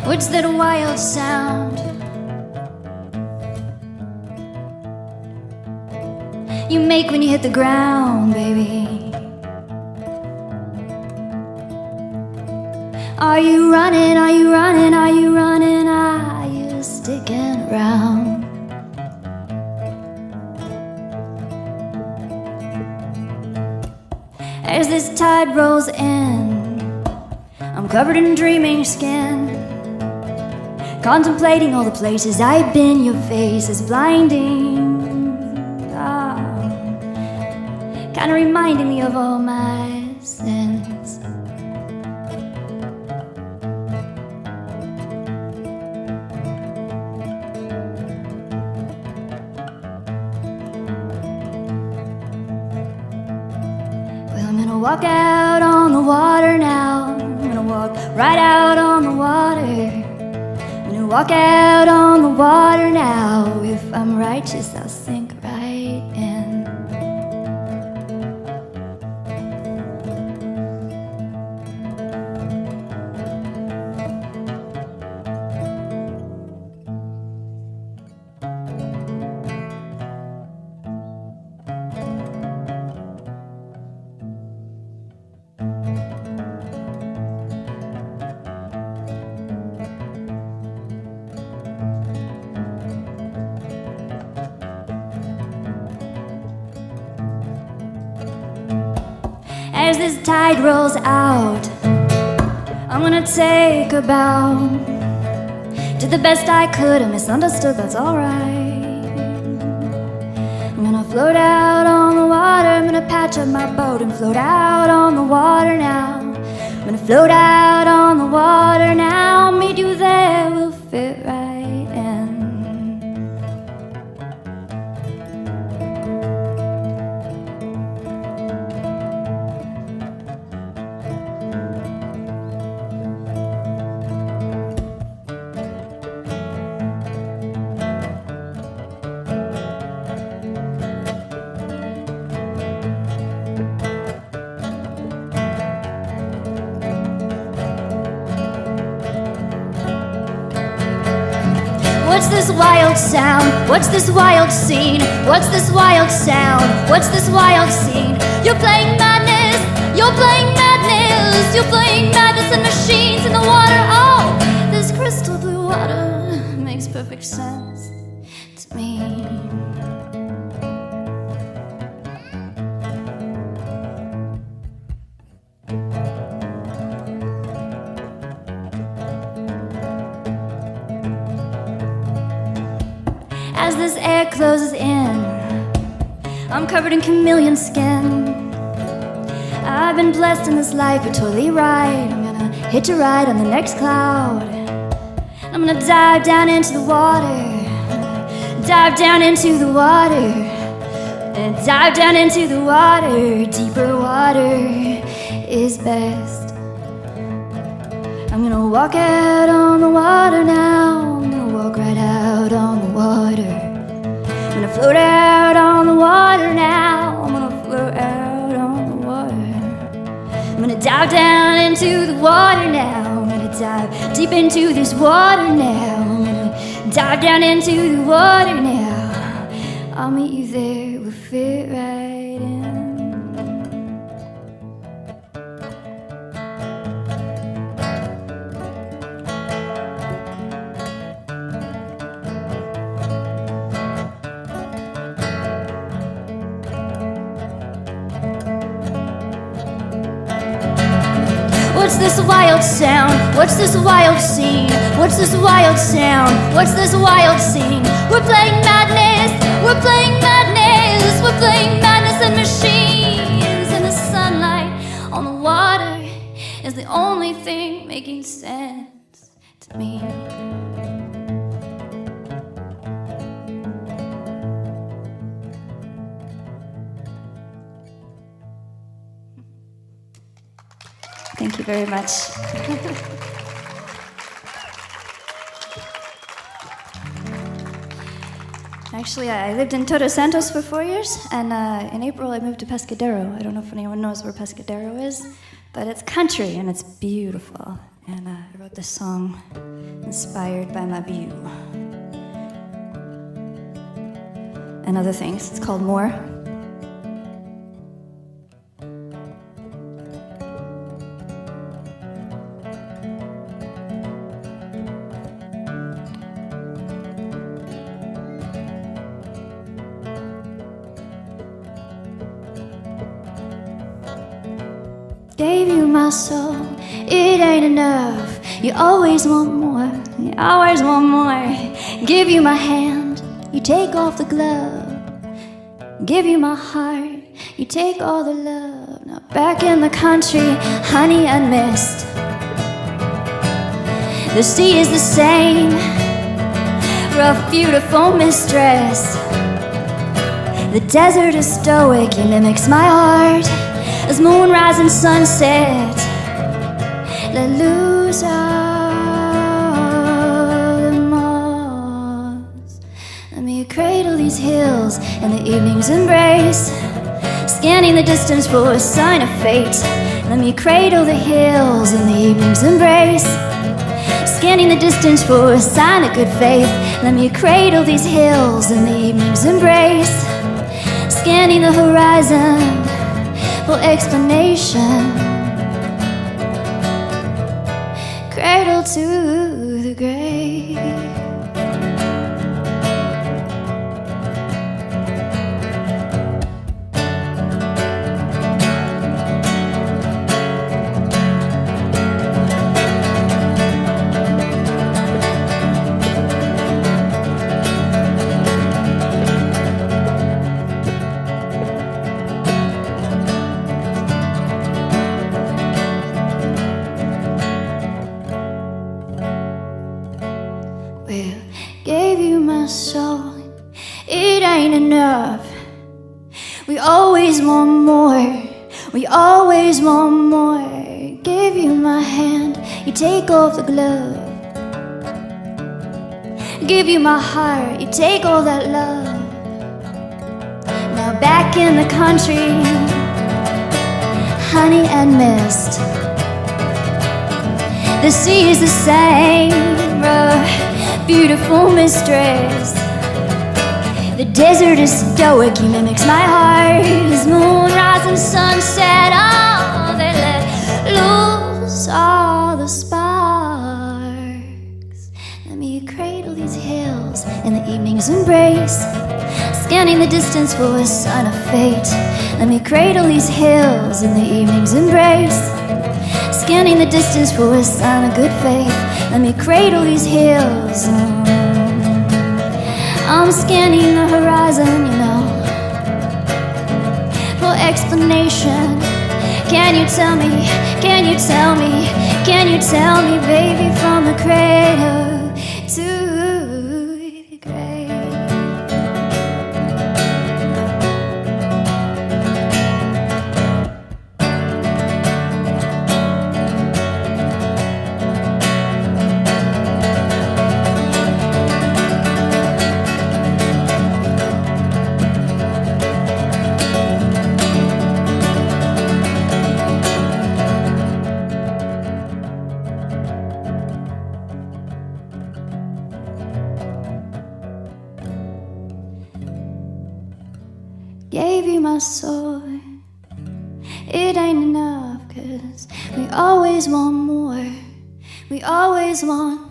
What's that wild sound you make when you hit the ground, baby? Are you running, are you running, are you running, are you sticking around? As this tide rolls in, I'm covered in dreaming skin, contemplating all the places I've been. Your face is blinding, kinda reminding me of all my sins. Well, I'm gonna walk out on the water now. I'm gonna walk right out on the water. I'm gonna walk out on the water now. If I'm righteous, I'll sink right in. As this tide rolls out, I'm gonna take a bow. Did the best I could, I misunderstood, that's alright. I'm gonna float out on the water, I'm gonna patch up my boat and float out on the water now. I'm gonna float out on the water now, meet you there, we'll fit right in. What's this wild sound? What's this wild scene? What's this wild sound? What's this wild scene? You're playing madness, you're playing madness, you're playing madness in machines in the water. Oh, this crystal blue water makes perfect sense to me. As this air closes in, I'm covered in chameleon skin. I've been blessed in this life, you're totally right. I'm gonna hitch a ride on the next cloud. I'm gonna dive down into the water, dive down into the water, and dive down into the water. Deeper water is best. I'm gonna walk out on the water now. I'm gonna walk right out on the water. I'm gonna float out on the water now. I'm gonna float out on the water. I'm gonna dive down into the water now. I'm gonna dive deep into this water now. I'm gonna dive down into the water now. I'll meet you there, we'll fit right in. What's this wild sound? What's this wild scene? What's this wild sound? What's this wild scene? We're playing madness, we're playing madness, we're playing madness in machines. And the sunlight on the water is the only thing making sense to me. Thank you very much. Actually, I lived in Todos Santos for 4 years, and in April I moved to Pescadero. I don't know if anyone knows where Pescadero is, but it's country and it's beautiful. And I wrote this song inspired by my view and other things. It's called More. Gave you my soul, it ain't enough. You always want more, you always want more. Give you my hand, you take off the glove. Give you my heart, you take all the love. Now back in the country, honey and mist. The sea is the same, rough, beautiful mistress. The desert is stoic, he mimics my heart. As moonrise and sunset, let loose all the moss. Let me cradle these hills in the evening's embrace, scanning the distance for a sign of fate. Let me cradle the hills in the evening's embrace, scanning the distance for a sign of good faith. Let me cradle these hills in the evening's embrace, scanning the horizon for explanation. Cradle to the grave. Well, gave you my soul, it ain't enough. We always want more, we always want more. Gave you my hand, you take off the glove. Give you my heart, you take all that love. Now back in the country, honey and mist. The sea is the same, beautiful mistress. The desert is stoic, he mimics my heart. His moonrise and sunset, oh, they let loose all the sparks. Let me cradle these hills in the evening's embrace, scanning the distance for a sign of fate. Let me cradle these hills in the evening's embrace, scanning the distance for a sign of good faith. Let me cradle these hills. I'm scanning the horizon, you know, for explanation. Can you tell me, can you tell me, can you tell me, baby, from the cradle to the grave? Gave you my soul, it ain't enough, 'cause we always want more, we always want.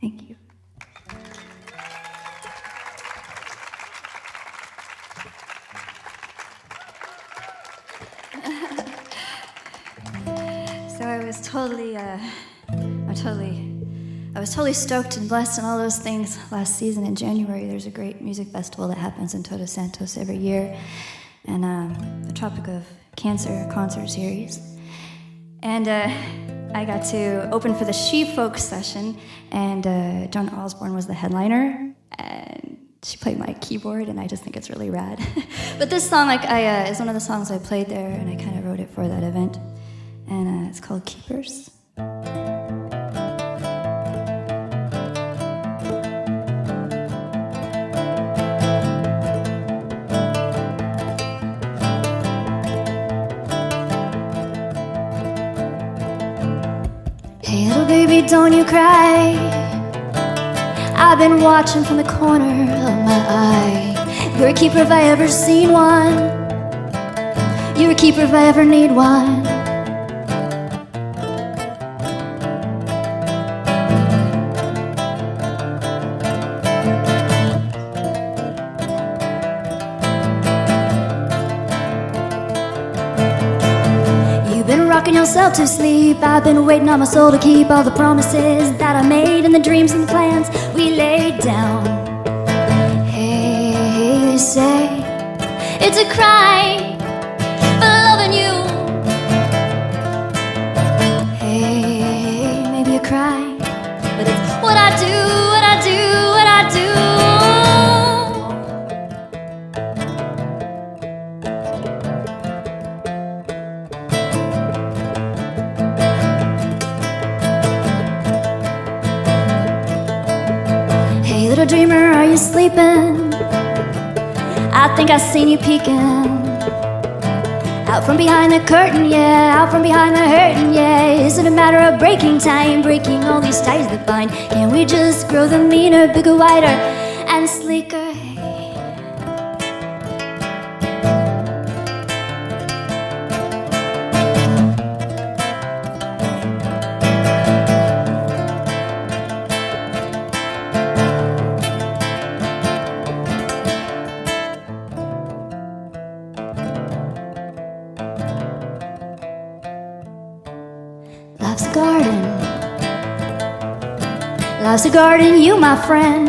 Thank you. So I was totally stoked and blessed and all those things last season in January. There's a great music festival that happens in Todos Santos every year, and the Tropic of Cancer concert series. And I got to open for the She Folk session, and Joan Osborne was the headliner, and she played my keyboard, and I just think it's really rad. But this song, is one of the songs I played there, and I kind of wrote it for that event, and it's called Keepers. Hey little baby, don't you cry. I've been watching from the corner of my eye. You're a keeper if I ever seen one. You're a keeper if I ever need one. You've been rocking yourself to sleep. I've been waiting on my soul to keep all the promises that I made and the dreams and the plans we laid down. Hey, they say it's a crime for loving you. Hey, maybe a crime, but it's what I do, what I do, what I do. Hey little dreamer, are you sleeping? I think I seen you peeking out from behind the curtain, yeah, out from behind the curtain, yeah. Is it a matter of breaking time, breaking all these ties that bind? Can we just grow them meaner, bigger, wider, and sleeker? Life's a garden. Life's a garden, you my friend.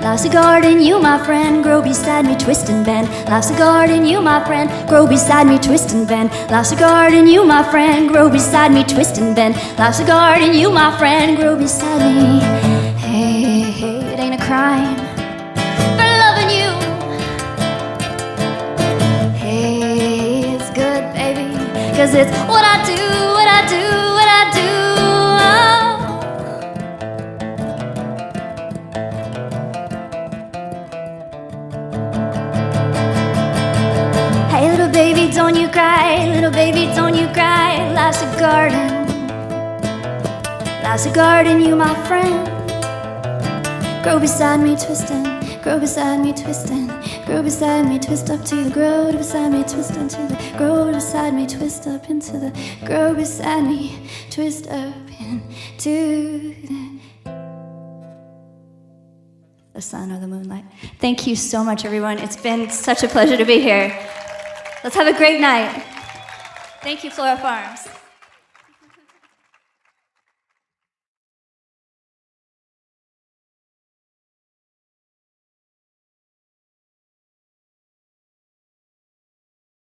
Life's a garden, you my friend. Grow beside me, twist and bend. Life's a garden, you my friend. Grow beside me, twist and bend. Life's a garden, you my friend. Grow beside me, twist and bend. Life's a garden, you my friend. Grow beside me. Hey, hey, it ain't a crime for loving you. Hey, it's good, baby, 'cause it's what I do, what I do, what I do. Hey little baby, don't you cry. Little baby, don't you cry. Life's a garden. Life's a garden, you my friend. Grow beside me, twisting. Grow beside me, twisting. Grow beside me, twist up to the grow beside me, twist into the grow beside me, twist up into the grow beside me, twist up into the sun or the moonlight. Thank you so much, everyone. It's been such a pleasure to be here. Let's have a great night. Thank you, Flora Farms.